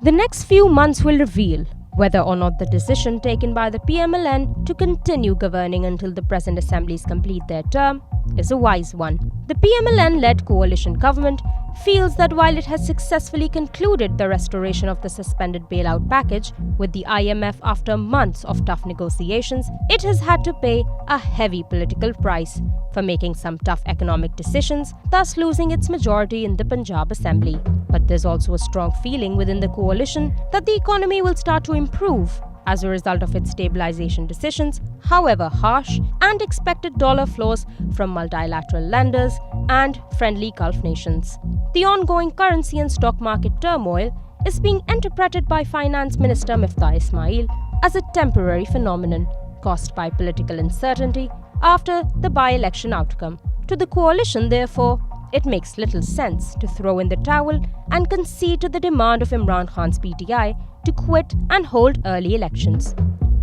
The next few months will reveal whether or not the decision taken by the PMLN to continue governing until the present assemblies complete their term is a wise one. The PMLN-led coalition government feels that while it has successfully concluded the restoration of the suspended bailout package with the IMF after months of tough negotiations, it has had to pay a heavy political price for making some tough economic decisions, thus losing its majority in the Punjab Assembly. But there's also a strong feeling within the coalition that the economy will start to improve as a result of its stabilization decisions, however harsh, and expected dollar flows from multilateral lenders and friendly Gulf nations. The ongoing currency and stock market turmoil is being interpreted by Finance Minister Miftah Ismail as a temporary phenomenon caused by political uncertainty after the by-election outcome. To the coalition, therefore, it makes little sense to throw in the towel and concede to the demand of Imran Khan's PTI to quit and hold early elections.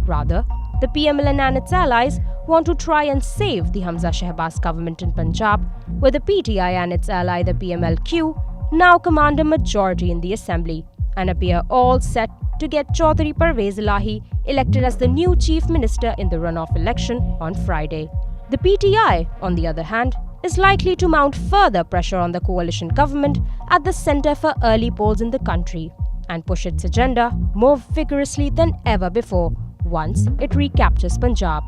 Rather, the PMLN and its allies want to try and save the Hamza Shehbaz government in Punjab, where the PTI and its ally the PMLQ now command a majority in the assembly and appear all set to get Chaudhry Parvez Ilahi elected as the new chief minister in the runoff election on Friday. The PTI, on the other hand, is likely to mount further pressure on the coalition government at the centre for early polls in the country and push its agenda more vigorously than ever before once it recaptures Punjab.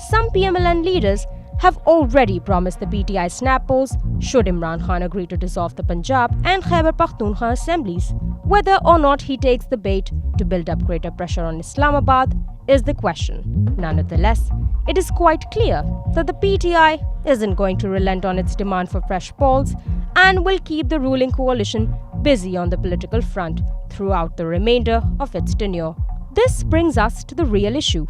Some PMLN leaders have already promised the PTI snap polls should Imran Khan agree to dissolve the Punjab and Khyber Pakhtunkhwa assemblies. Whether or not he takes the bait to build up greater pressure on Islamabad is the question. Nonetheless, it is quite clear that the PTI isn't going to relent on its demand for fresh polls and will keep the ruling coalition busy on the political front throughout the remainder of its tenure. This brings us to the real issue.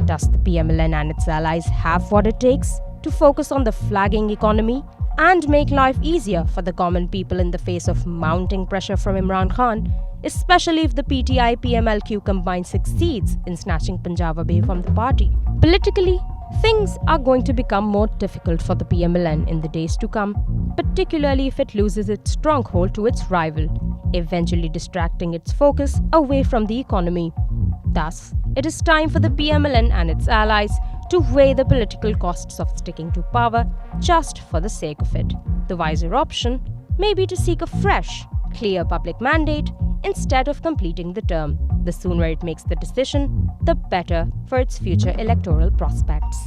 Does the PMLN and its allies have what it takes to focus on the flagging economy and make life easier for the common people in the face of mounting pressure from Imran Khan, especially if the PTI-PMLQ combine succeeds in snatching Punjab away from the party? Politically, things are going to become more difficult for the PMLN in the days to come, particularly if it loses its stronghold to its rival, eventually distracting its focus away from the economy. Thus, it is time for the PMLN and its allies to weigh the political costs of sticking to power just for the sake of it. The wiser option may be to seek a fresh, clear public mandate instead of completing the term. The sooner it makes the decision, the better for its future electoral prospects.